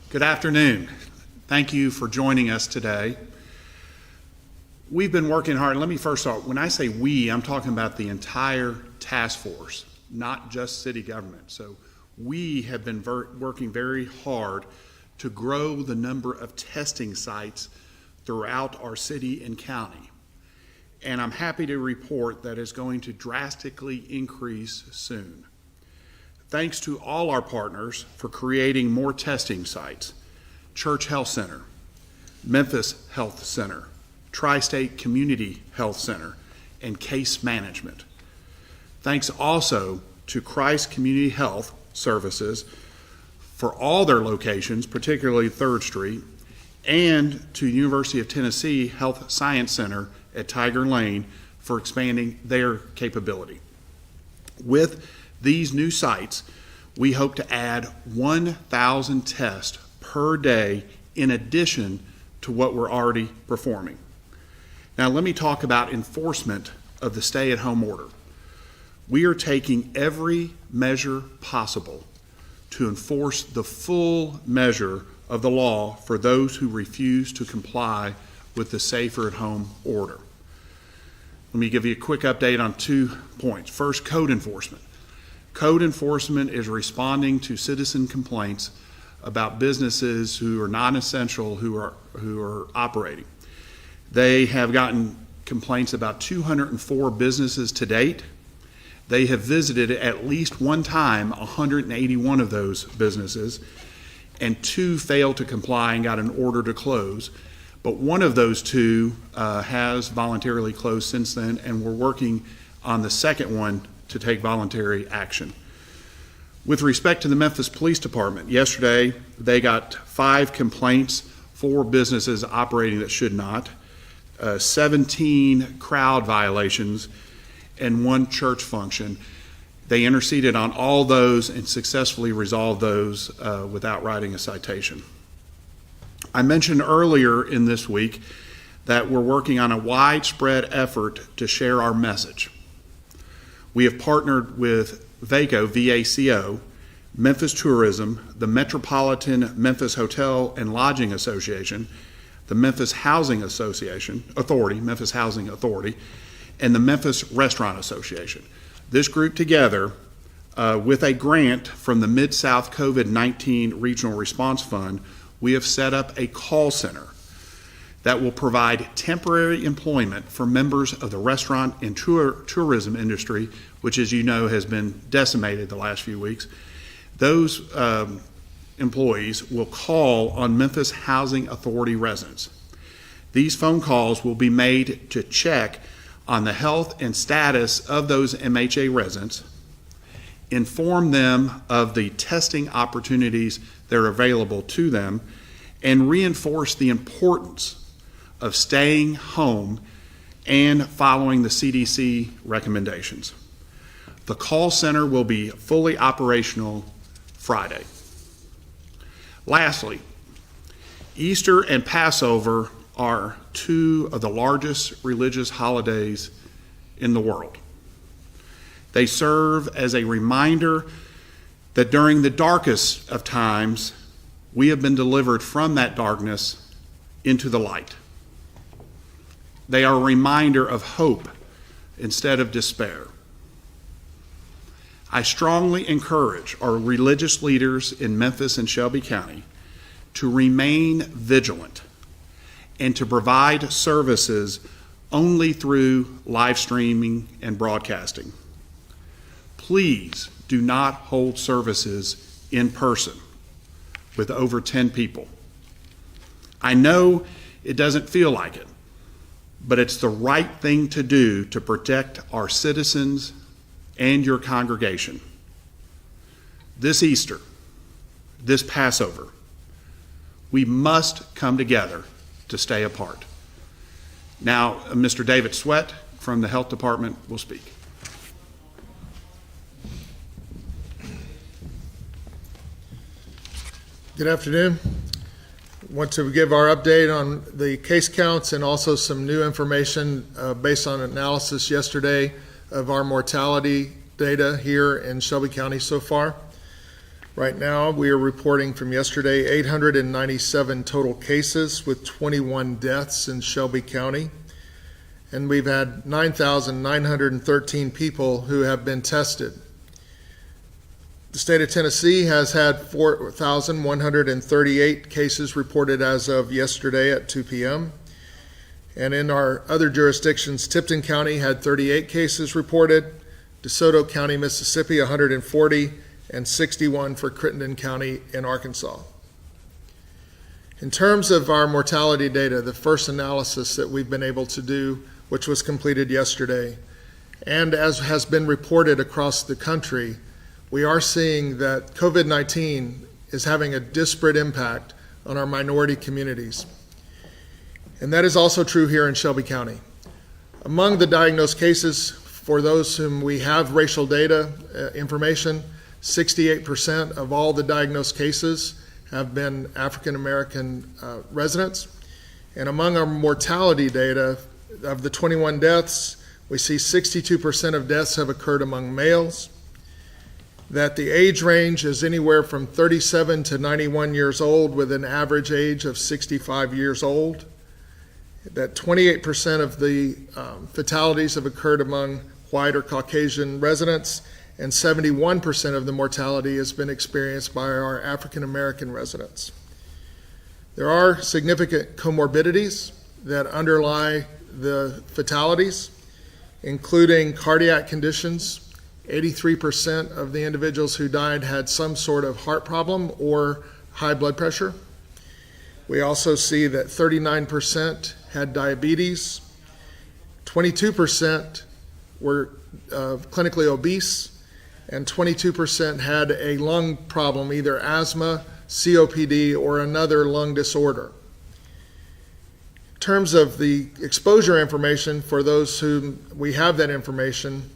Good afternoon. Thank you for joining us today. We've been working hard. Let me first start. When I say we, I'm talking about the entire task force, not just city government. So we have been working very hard to grow the number of testing sites throughout our city and county. And I'm happy to report that it's going to drastically increase soon. Thanks to all our partners for creating more testing sites: Church Health Center, Memphis Health Center, Tri-State Community Health Center, and Case Management. Thanks also to Christ Community Health Services for all their locations, particularly 3rd Street, and to University of Tennessee Health Science Center at Tiger Lane for expanding their capability. With these new sites, we hope to add 1,000 tests per day in addition to what we're already performing. Now let me talk about enforcement of the stay-at-home order. We are taking every measure possible to enforce the full measure of the law for those who refuse to comply with the safer-at-home order. Let me give you a quick update on 2 points. First, code enforcement. Code enforcement is responding to citizen complaints about businesses who are non-essential who are operating. They have gotten complaints about 204 businesses to date. They have visited at least one time 181 of those businesses, and 2 failed to comply and got an order to close. But one of those 2 has voluntarily closed since then, and we're working on the second one to take voluntary action. With respect to the Memphis Police Department, yesterday they got 5 complaints for businesses operating that should not, 17 crowd violations, and 1 church function. They interceded on all those and successfully resolved those without writing a citation. I mentioned earlier in this week that we're working on a widespread effort to share our message. We have partnered with VACO, V-A-C-O, Memphis Tourism, the Metropolitan Memphis Hotel and Lodging Association, the Memphis Housing Authority, Memphis Housing Authority, and the Memphis Restaurant Association. This group together, with a grant from the Mid-South COVID-19 Regional Response Fund, we have set up a call center that will provide temporary employment for members of the restaurant and tourism industry, which, as you know, has been decimated the last few weeks. Those employees will call on Memphis Housing Authority residents. These phone calls will be made to check on the health and status of those MHA residents, inform them of the testing opportunities that are available to them, and reinforce the importance of staying home and following the CDC recommendations. The call center will be fully operational Friday. Lastly, Easter and Passover are 2 of the largest religious holidays in the world. They serve as a reminder that during the darkest of times, we have been delivered from that darkness into the light. They are a reminder of hope instead of despair. I strongly encourage our religious leaders in Memphis and Shelby County to remain vigilant and to provide services only through live streaming and broadcasting. Please do not hold services in person with over 10 people. I know it doesn't feel like it, but it's the right thing to do to protect our citizens and your congregation. This Easter, this Passover, we must come together to stay apart. Now, Mr. David Sweat from the Health Department will speak. Good afternoon. I want to give our update on the case counts and also some new information based on analysis yesterday of our mortality data here in Shelby County so far. Right now, we are reporting from yesterday 897 total cases with 21 deaths in Shelby County. And we've had 9,913 people who have been tested. The state of Tennessee has had 4,138 cases reported as of yesterday at 2 p.m. And in our other jurisdictions, Tipton County had 38 cases reported, DeSoto County, Mississippi, 140, and 61 for Crittenden County in Arkansas. In terms of our mortality data, the first analysis that we've been able to do, which was completed yesterday, and as has been reported across the country, we are seeing that COVID-19 is having a disparate impact on our minority communities. And that is also true here in Shelby County. Among the diagnosed cases, for those whom we have racial data information, 68% of all the diagnosed cases have been African American residents. And among our mortality data, of the 21 deaths, we see 62% of deaths have occurred among males, that the age range is anywhere from 37 to 91 years old with an average age of 65 years old, that 28% of the fatalities have occurred among white or Caucasian residents, and 71% of the mortality has been experienced by our African American residents. There are significant comorbidities that underlie the fatalities, including cardiac conditions. 83% of the individuals who died had some sort of heart problem or high blood pressure. We also see that 39% had diabetes, 22% were clinically obese, and 22% had a lung problem, either asthma, COPD, or another lung disorder. In terms of the exposure information, for those whom we have that information,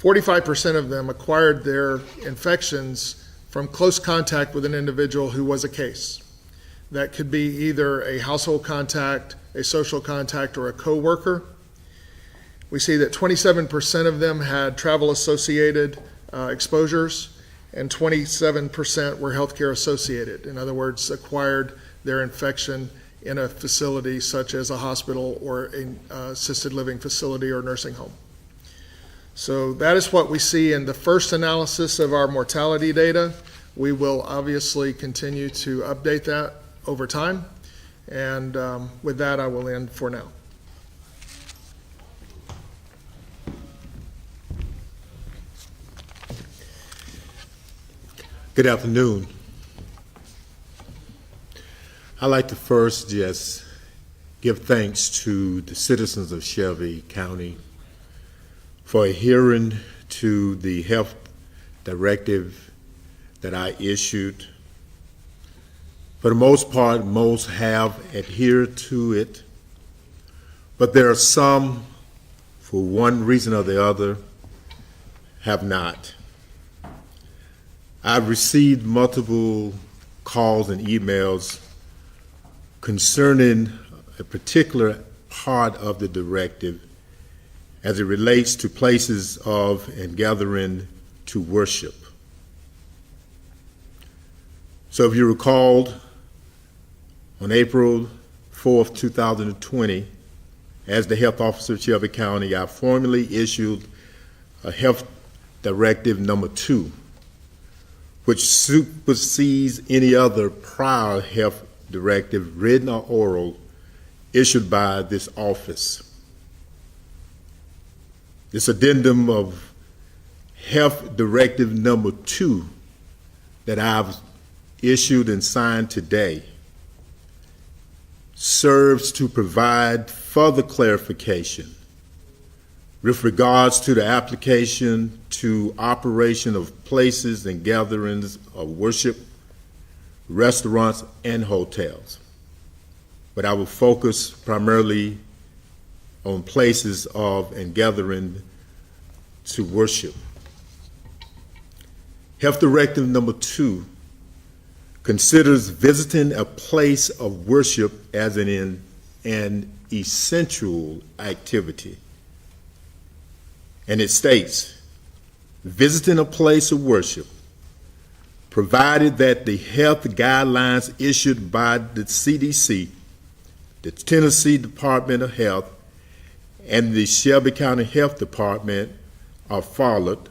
45% of them acquired their infections from close contact with an individual who was a case. That could be either a household contact, a social contact, or a coworker. We see that 27% of them had travel-associated exposures, and 27% were healthcare associated. In other words, acquired their infection in a facility such as a hospital or an assisted living facility or nursing home. So that is what we see in the first analysis of our mortality data. We will obviously continue to update that over time. And with that, I will end for now. Good afternoon. I'd like to first just give thanks to the citizens of Shelby County for adhering to the health directive that I issued. For the most part, most have adhered to it, but there are some, for one reason or the other, have not. I've received multiple calls and emails concerning a particular part of the directive as it relates to places of and gathering to worship. So if you recalled, on April 4th, 2020, as the health officer of Shelby County, I formally issued a health directive number 2, which supersedes any other prior health directive, written or oral, issued by this office. This addendum of health directive number 2 that I've issued and signed today serves to provide further clarification with regards to the application to operation of places and gatherings of worship, restaurants, and hotels. But I will focus primarily on places of and gathering to worship. Health Directive number 2 considers visiting a place of worship as an essential activity. And it states, visiting a place of worship provided that the health guidelines issued by the CDC, the Tennessee Department of Health, and the Shelby County Health Department are followed,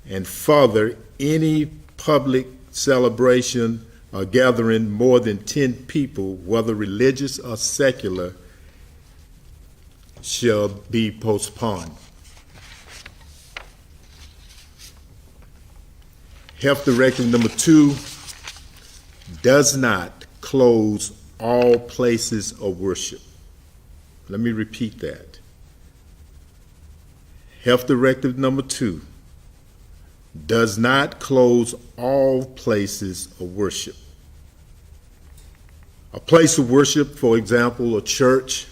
and further, any public celebration or gathering more than 10 people, whether religious or secular, shall be postponed. Health Directive number 2 does not close all places of worship. Let me repeat that. Health Directive number 2 does not close all places of worship. A place of worship, for example, a church,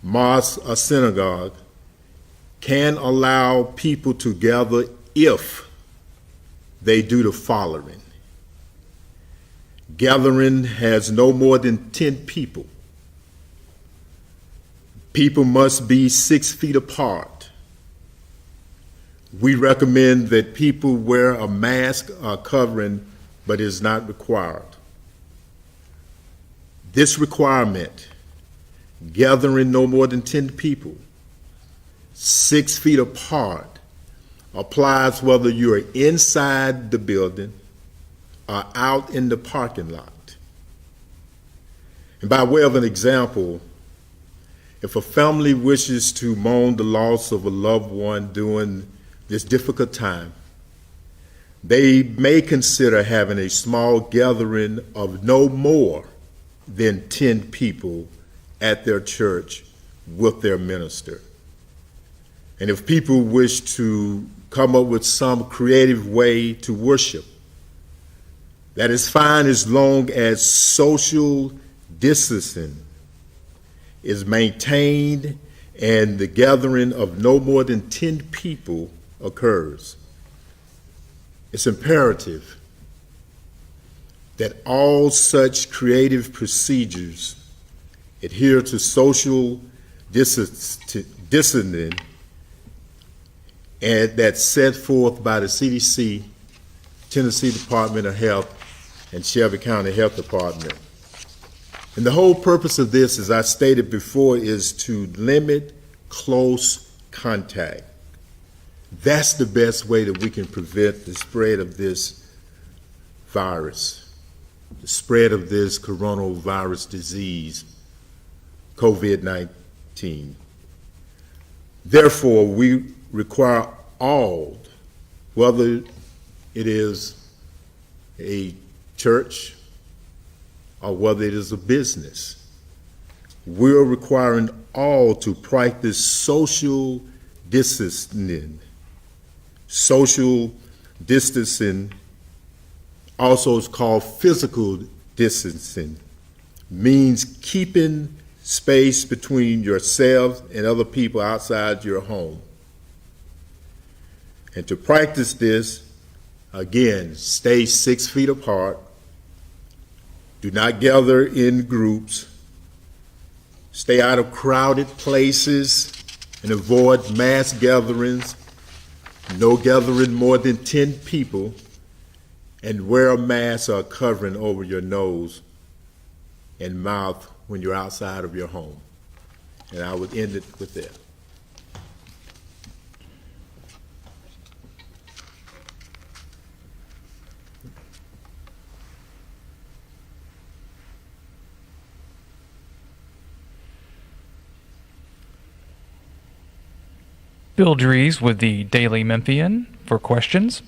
mosque, or synagogue, can allow people to gather if they do the following. Gathering has no more than 10 people. People must be 6 feet apart. We recommend that people wear a mask or covering, but is not required. This requirement, gathering no more than 10 people, 6 feet apart, applies whether you are inside the building or out in the parking lot. And by way of an example, if a family wishes to mourn the loss of a loved one during this difficult time, they may consider having a small gathering of no more than 10 people at their church with their minister. And if people wish to come up with some creative way to worship, that is fine as long as social distancing is maintained and the gathering of no more than 10 people occurs. It's imperative that all such creative procedures adhere to social distancing and that's set forth by the CDC, Tennessee Department of Health, and Shelby County Health Department. And the whole purpose of this, as I stated before, is to limit close contact. That's the best way that we can prevent the spread of this virus, the spread of this coronavirus disease, COVID-19. Therefore, we require all, whether it is a church or whether it is a business, we're requiring all to practice social distancing. Social distancing also is called physical distancing, means keeping space between yourself and other people outside your home. And to practice this, again, stay 6 feet apart, do not gather in groups, stay out of crowded places, and avoid mass gatherings, no gathering more than 10 people, and wear a mask or covering over your nose and mouth when you're outside of your home. And I would end it with that. Bill Dries with the Daily Memphian for questions.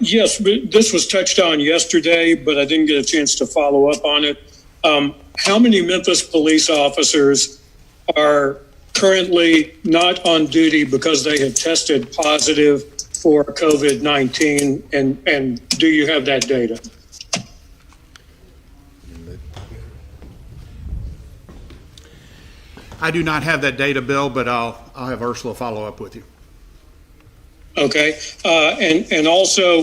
Yes, this was touched on yesterday, but I didn't get a chance to follow up on it. How many Memphis police officers are currently not on duty because they have tested positive for COVID-19, and do you have that data? I do not have that data, Bill, but I'll have Ursula follow up with you. Okay, and also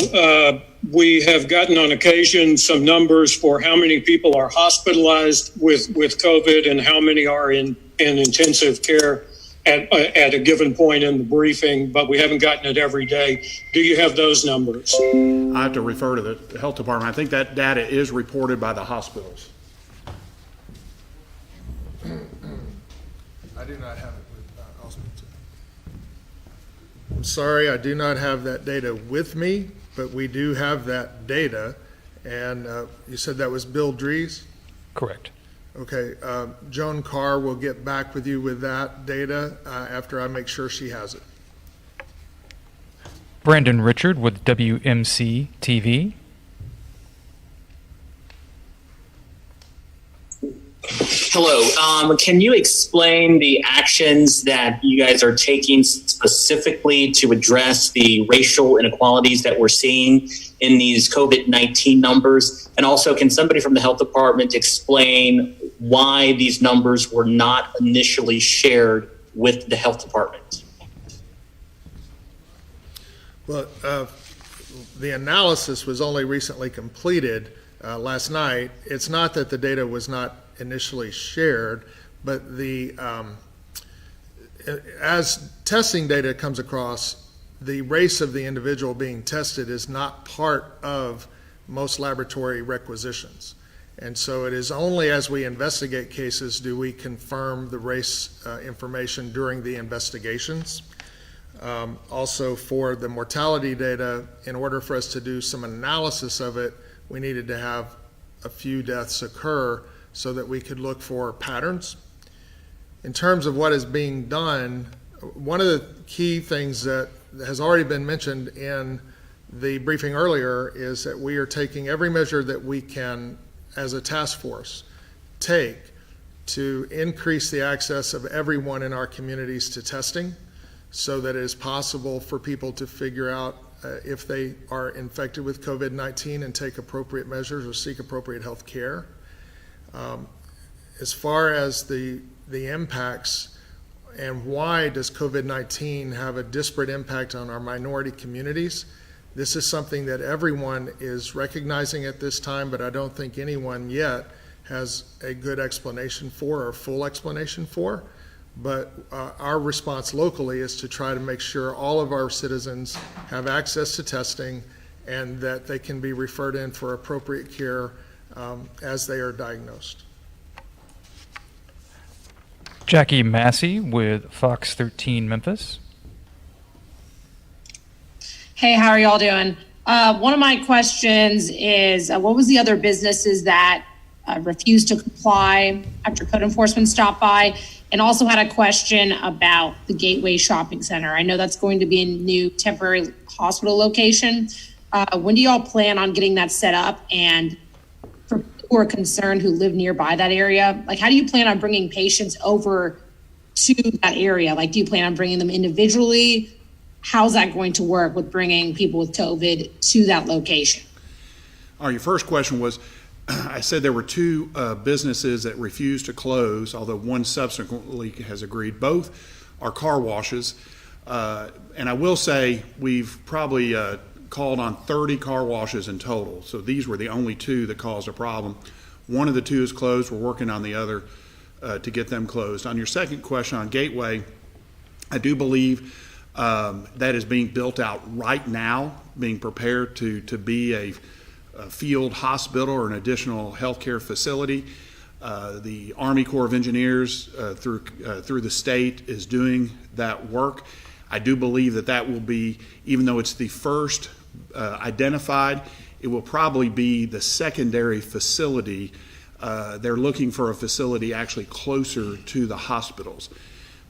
we have gotten on occasion some numbers for how many people are hospitalized with COVID and how many are in intensive care. at a given point in the briefing, but we haven't gotten it every day. Do you have those numbers? I have to refer to the health department. I think that data is reported by the hospitals. I do not have it with, I'll speak to it. I'm sorry, I do not have that data with me, but we do have that data. And you said that was Bill Dries? Correct. Okay, Joan Carr will get back with you with that data after I make sure she has it. Brandon Richard with WMC TV. Hello. Can you explain the actions that you guys are taking specifically to address the racial inequalities that we're seeing in these COVID-19 numbers? And also, can somebody from the health department explain why these numbers were not initially shared with the health department? Well, the analysis was only recently completed last night. It's not that the data was not initially shared, but as testing data comes across, the race of the individual being tested is not part of most laboratory requisitions. And so it is only as we investigate cases do we confirm the race information during the investigations. Also, for the mortality data, in order for us to do some analysis of it, we needed to have a few deaths occur so that we could look for patterns. In terms of what is being done, one of the key things that has already been mentioned in the briefing earlier is that we are taking every measure that we can as a task force take to increase the access of everyone in our communities to testing so that it is possible for people to figure out if they are infected with COVID-19 and take appropriate measures or seek appropriate health care. As far as the impacts and why does COVID-19 have a disparate impact on our minority communities, this is something that everyone is recognizing at this time, but I don't think anyone yet has a good explanation for or full explanation for. But our response locally is to try to make sure all of our citizens have access to testing and that they can be referred in for appropriate care as they are diagnosed. Jackie Massey with Fox 13 Memphis. Hey, how are y'all doing? One of my questions is, what was the other businesses that refused to comply after code enforcement stopped by? And also had a question about the Gateway Shopping Center. I know that's going to be a new temporary hospital location. When do y'all plan on getting that set up? And for people who are concerned who live nearby that area, like how do you plan on bringing patients over to that area? Like, do you plan on bringing them individually? How's that going to work with bringing people with COVID to that location? All right, your first question was, I said there were two businesses that refused to close, although one subsequently has agreed. Both are car washes. And I will say we've probably called on 30 car washes in total. So these were the only two that caused a problem. One of the two is closed. We're working on the other to get them closed. On your second question on Gateway, I do believe that is being built out right now, being prepared to be a field hospital or an additional healthcare facility. The Army Corps of Engineers through the state is doing that work. I do believe that will be, even though it's the first identified, it will probably be the secondary facility. They're looking for a facility actually closer to the hospitals.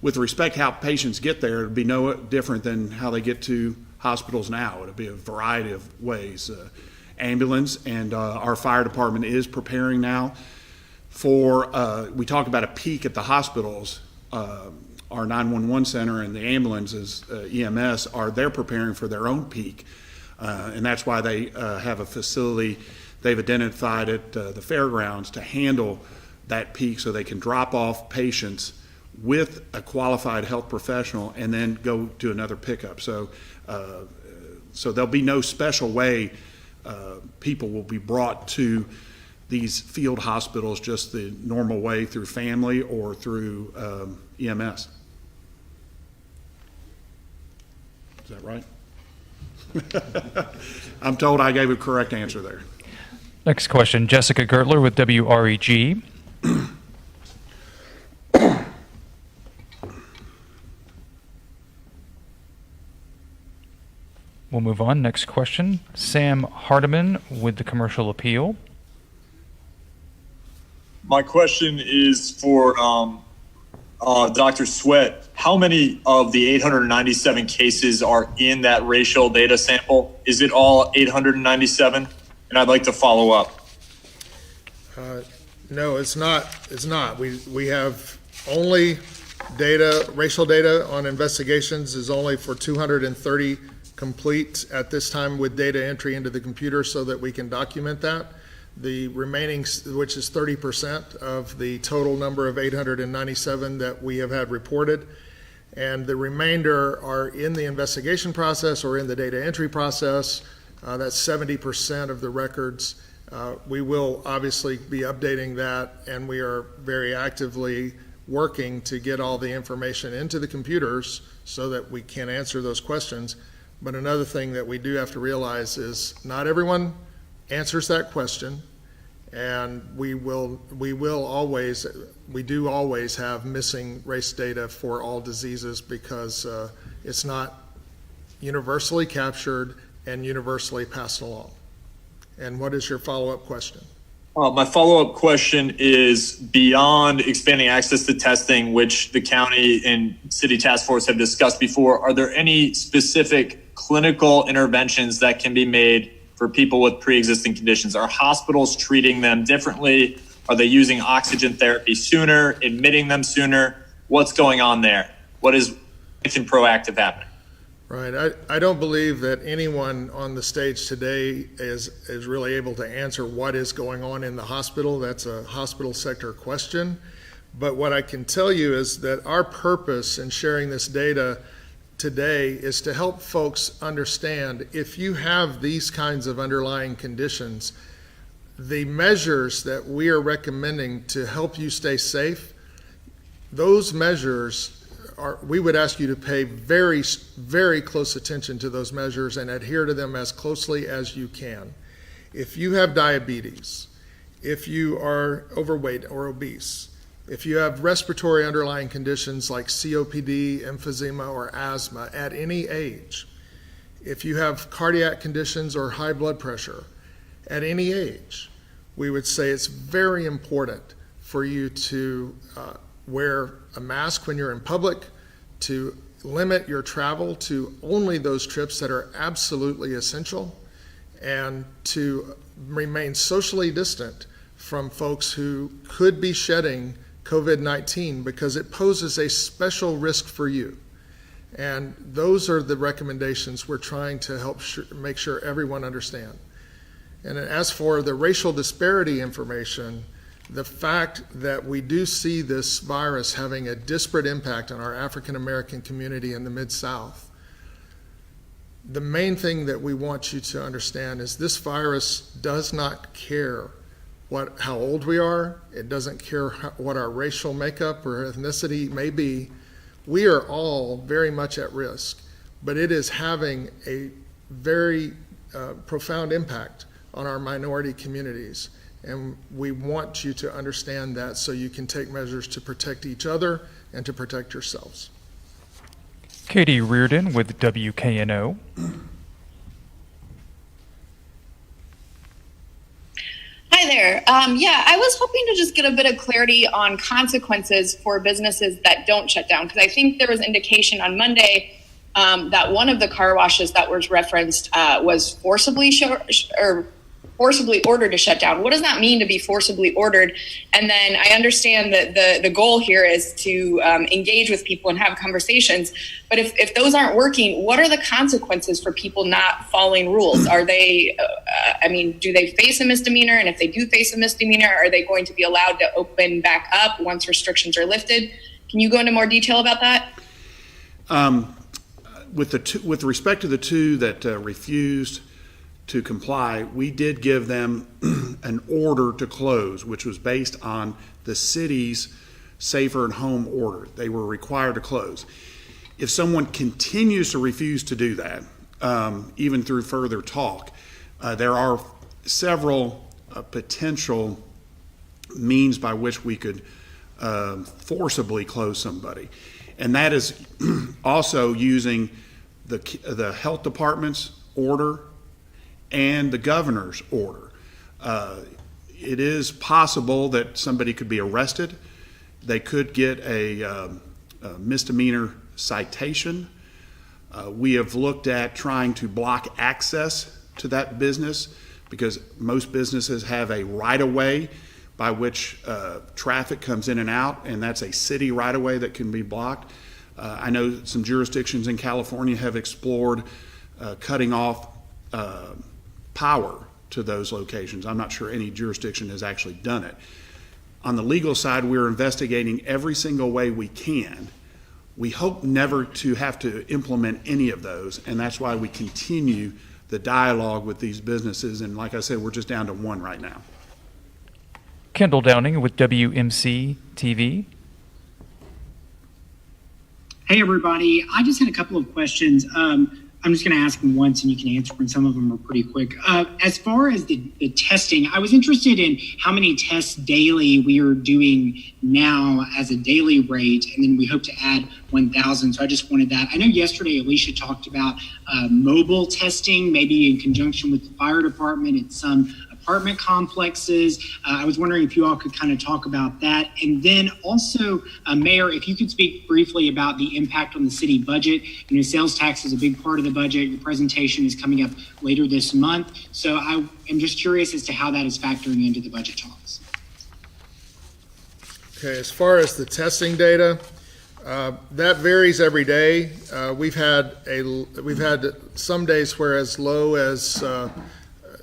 With respect to how patients get there, it'll be no different than how they get to hospitals now. It'll be a variety of ways. Ambulance and our fire department is preparing now for, we talk about a peak at the hospitals. Our 911 center and the ambulances, EMS, they're preparing for their own peak. And that's why they have a facility they've identified at the fairgrounds to handle that peak so they can drop off patients with a qualified health professional and then go to another pickup. So there'll be no special way people will be brought to these field hospitals just the normal way through family or through EMS. Is that right? I'm told I gave a correct answer there. Next question, Jessica Gertler with WREG. We'll move on. Next question, Sam Hardiman with the Commercial Appeal. My question is for Dr. Sweat. How many of the 897 cases are in that racial data sample? Is it all 897? And I'd like to follow up. No, it's not. It's not. We have only data, racial data on investigations is only for 230 complete at this time with data entry into the computer so that we can document that. The remaining, which is 30% of the total number of 897 that we have had reported, and the remainder are in the investigation process or in the data entry process. That's 70% of the records. We will obviously be updating that, and we are very actively working to get all the information into the computers so that we can answer those questions. But another thing that we do have to realize is not everyone answers that question, and we do always have missing race data for all diseases because it's not universally captured and universally passed along. And what is your follow-up question? My follow-up question is beyond expanding access to testing, which the county and city task force have discussed before. Are there any specific clinical interventions that can be made for people with pre-existing conditions? Are hospitals treating them differently? Are they using oxygen therapy sooner, admitting them sooner? What's going on there? What is proactive happening? Right. I don't believe that anyone on the stage today is really able to answer what is going on in the hospital. That's a hospital sector question. But what I can tell you is that our purpose in sharing this data today is to help folks understand if you have these kinds of underlying conditions, the measures that we are recommending to help you stay safe, those measures we would ask you to pay very, very close attention to those measures and adhere to them as closely as you can. If you have diabetes, if you are overweight or obese, if you have respiratory underlying conditions like COPD, emphysema, or asthma at any age, if you have cardiac conditions or high blood pressure at any age, we would say it's very important for you to wear a mask when you're in public, to limit your travel to only those trips that are absolutely essential, and to remain socially distant from folks who could be shedding COVID-19 because it poses a special risk for you. And those are the recommendations we're trying to help make sure everyone understand. And as for the racial disparity information, the fact that we do see this virus having a disparate impact on our African American community in the Mid-South, the main thing that we want you to understand is this virus does not care how old we are. It doesn't care what our racial makeup or ethnicity may be. We are all very much at risk, but it is having a very profound impact on our minority communities. And we want you to understand that so you can take measures to protect each other and to protect yourselves. Katie Reardon with WKNO. Hi there. I was hoping to just get a bit of clarity on consequences for businesses that don't shut down, because I think there was indication on Monday that one of the car washes that was referenced was forcibly ordered to shut down. What does that mean to be forcibly ordered? And then I understand that the goal here is to engage with people and have conversations. But if those aren't working, what are the consequences for people not following rules? Are they, do they face a misdemeanor? And if they do face a misdemeanor, are they going to be allowed to open back up once restrictions are lifted? Can you go into more detail about that? With respect to the two that refused to comply, we did give them an order to close, which was based on the city's safer and home order. They were required to close. If someone continues to refuse to do that, even through further talk, there are several potential means by which we could forcibly close somebody. And that is also using the health department's order and the governor's order. It is possible that somebody could be arrested. They could get a misdemeanor citation. We have looked at trying to block access to that business because most businesses have a right-of-way by which traffic comes in and out, and that's a city right-of-way that can be blocked. I know some jurisdictions in California have explored cutting off power to those locations. I'm not sure any jurisdiction has actually done it. On the legal side, we're investigating every single way we can. We hope never to have to implement any of those, and that's why we continue the dialogue with these businesses. And like I said, we're just down to one right now. Kendall Downing with WMC TV. Hey, everybody. I just had a couple of questions. I'm just going to ask them once and you can answer them. Some of them are pretty quick. As far as the testing, I was interested in how many tests daily we are doing now as a daily rate, and then we hope to add 1,000. So I just wanted that. I know yesterday Alicia talked about mobile testing, maybe in conjunction with the fire department at some apartment complexes. I was wondering if you all could kind of talk about that. And then also, Mayor, if you could speak briefly about the impact on the city budget. You know, sales tax is a big part of the budget. Your presentation is coming up later this month. So I am just curious as to how that is factoring into the budget talks. Okay, as far as the testing data, that varies every day. We've had some days where as low as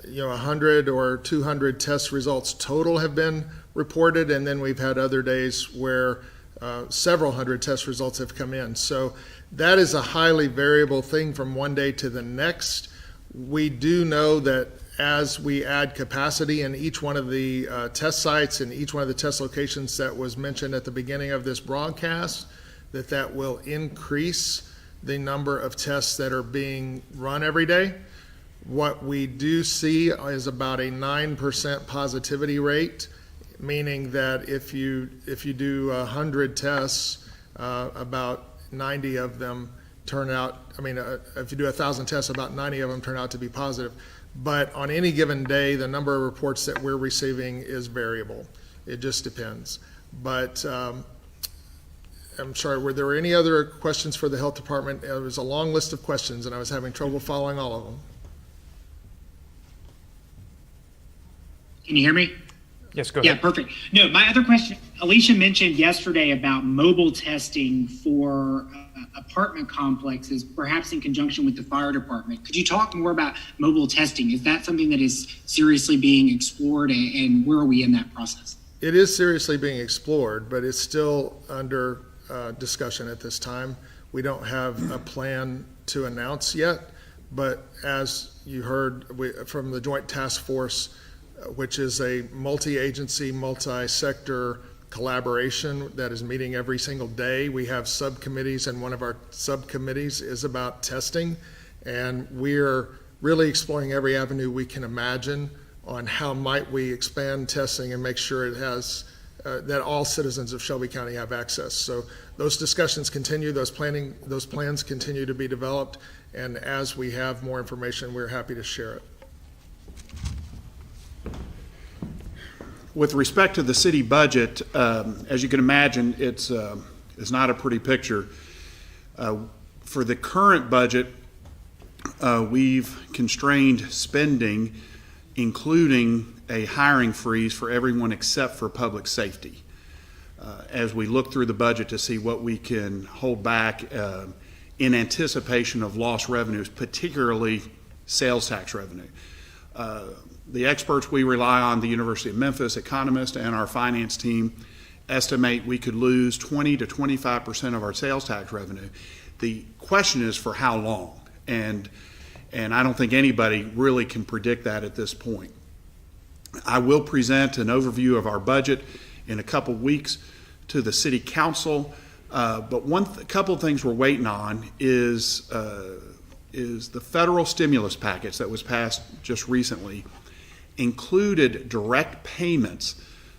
100 or 200 test results total have been reported, and then we've had other days where several hundred test results have come in. So that is a highly variable thing from one day to the next. We do know that as we add capacity in each one of the test sites and each one of the test locations that was mentioned at the beginning of this broadcast, that will increase the number of tests that are being run every day. What we do see is about a 9% positivity rate, meaning that if you do 100 tests, about 90 of them turn out, if you do 1,000 tests, about 90 of them turn out to be positive. But on any given day, the number of reports that we're receiving is variable. It just depends. But I'm sorry, were there any other questions for the health department? There was a long list of questions and I was having trouble following all of them. Can you hear me? Yes, go ahead. Yeah, perfect. No, my other question, Alicia mentioned yesterday about mobile testing for apartment complexes, perhaps in conjunction with the fire department. Could you talk more about mobile testing? Is that something that is seriously being explored, and where are we in that process? It is seriously being explored, but it's still under discussion at this time. We don't have a plan to announce yet, but as you heard from the Joint Task Force, which is a multi-agency, multi-sector collaboration that is meeting every single day. We have subcommittees, and one of our subcommittees is about testing, and we're really exploring every avenue we can imagine on how might we expand testing and make sure it has that all citizens of Shelby County have access. So those discussions continue, those plans continue to be developed, and as we have more information, we're happy to share it. With respect to the city budget, as you can imagine, it's not a pretty picture. For the current budget, we've constrained spending, including a hiring freeze for everyone except for public safety. As we look through the budget to see what we can hold back in anticipation of lost revenues, particularly sales tax revenue. The experts we rely on, the University of Memphis economists and our finance team, estimate we could lose 20 to 25% of our sales tax revenue. The question is for how long, and I don't think anybody really can predict that at this point. I will present an overview of our budget in a couple weeks to the City Council. But couple of things we're waiting on is the federal stimulus package that was passed just recently included direct payments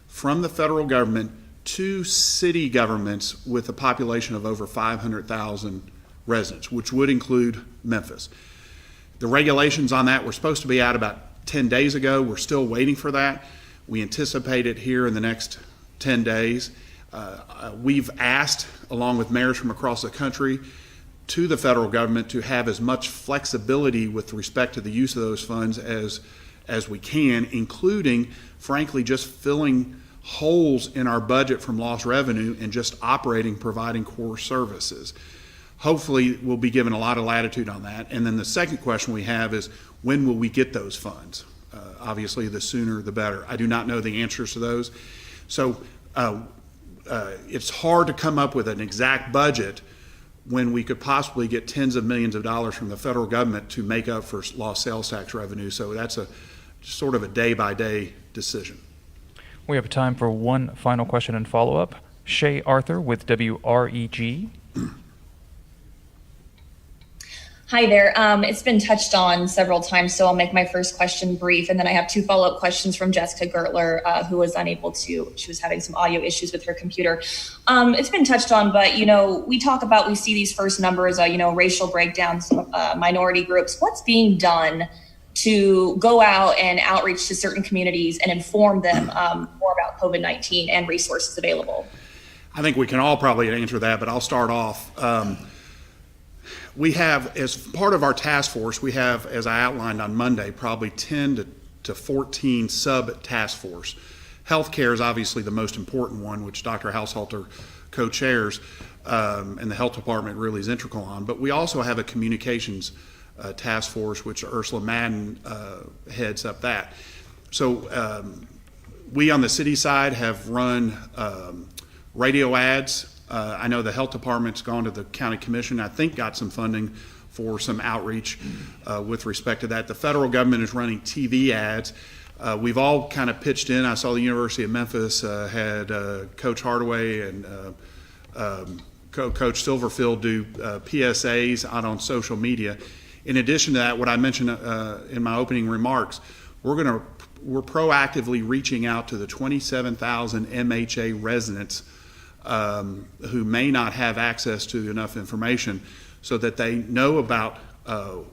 from the federal government to city governments with a population of over 500,000 residents, which would include Memphis. The regulations on that were supposed to be out about 10 days ago. We're still waiting for that. We anticipate it here in the next 10 days. We've asked, along with mayors from across the country, to the federal government to have as much flexibility with respect to the use of those funds as we can, including, frankly, just filling holes in our budget from lost revenue and just providing core services. Hopefully, we'll be given a lot of latitude on that. And then the second question we have is, when will we get those funds? Obviously, the sooner the better. I do not know the answers to those. So it's hard to come up with an exact budget when we could possibly get tens of millions of dollars from the federal government to make up for lost sales tax revenue. So that's a sort of a day-by-day decision. We have time for one final question and follow-up. Shay Arthur with WREG. Hi there. It's been touched on several times, so I'll make my first question brief, and then I have two follow-up questions from Jessica Gertler, who was unable to. She was having some audio issues with her computer. It's been touched on, but we see these first numbers, racial breakdowns, minority groups. What's being done to go out and outreach to certain communities and inform them more about COVID-19 and resources available? I think we can all probably answer that, but I'll start off. We have, as part of our task force, we have, as I outlined on Monday, probably 10 to 14 sub-task force. Healthcare is obviously the most important one, which Dr. Haushalter co-chairs, and the health department really is integral on. But we also have a communications task force, which Ursula Madden heads up that. So we on the city side have run radio ads. I know the health department's gone to the county commission, I think got some funding for some outreach with respect to that. The federal government is running TV ads. We've all kind of pitched in. I saw the University of Memphis had Coach Hardaway and Coach Silverfield do PSAs out on social media. In addition to that, what I mentioned in my opening remarks, we're proactively reaching out to the 27,000 MHA residents who may not have access to enough information so that they know about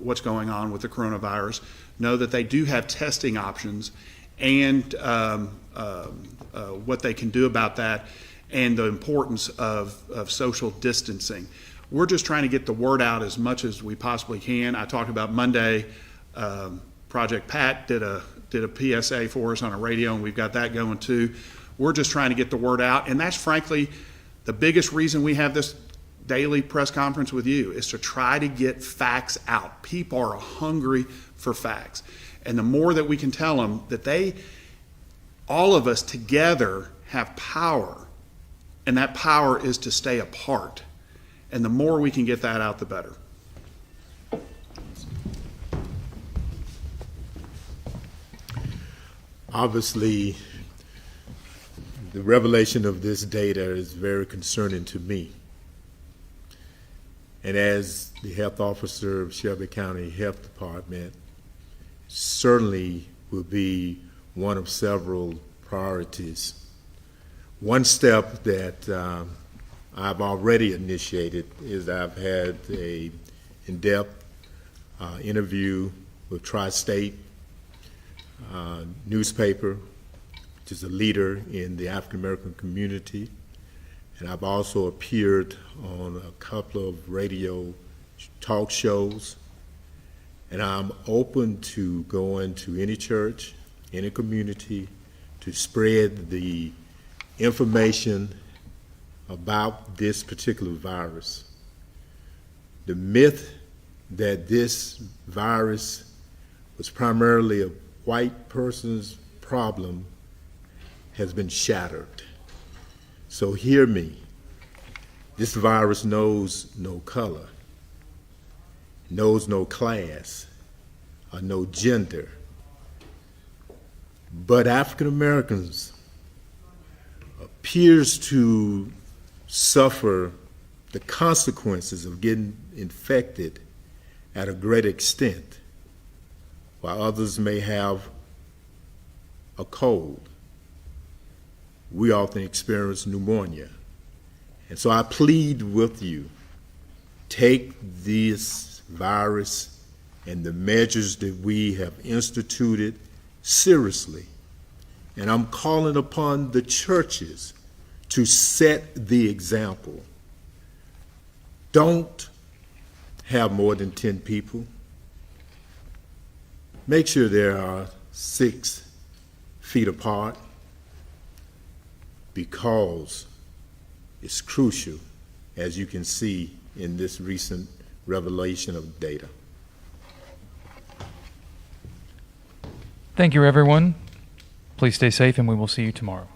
what's going on with the coronavirus, know that they do have testing options, and what they can do about that, and the importance of social distancing. We're just trying to get the word out as much as we possibly can. I talked about Monday, Project Pat did a PSA for us on a radio, and we've got that going too. We're just trying to get the word out, and that's frankly the biggest reason we have this daily press conference with you, is to try to get facts out. People are hungry for facts, and the more that we can tell them that all of us together have power, and that power is to stay apart, and the more we can get that out, the better. Obviously, the revelation of this data is very concerning to me. And as the health officer of Shelby County Health Department, certainly will be one of several priorities. One step that I've already initiated is I've had a in-depth interview with Tri-State newspaper, which is a leader in the African American community, and I've also appeared on a couple of radio talk shows, and I'm open to going to any church, any community, to spread the information about this particular virus. The myth that this virus was primarily a white person's problem has been shattered. So hear me. This virus knows no color, knows no class, or no gender. But African Americans appears to suffer the consequences of getting infected at a great extent, while others may have a cold. We often experience pneumonia. And so I plead with you, take this virus and the measures that we have instituted seriously. And I'm calling upon the churches to set the example. Don't have more than 10 people. Make sure there are 6 feet apart, because it's crucial, as you can see in this recent revelation of data. Thank you, everyone. Please stay safe, and we will see you tomorrow.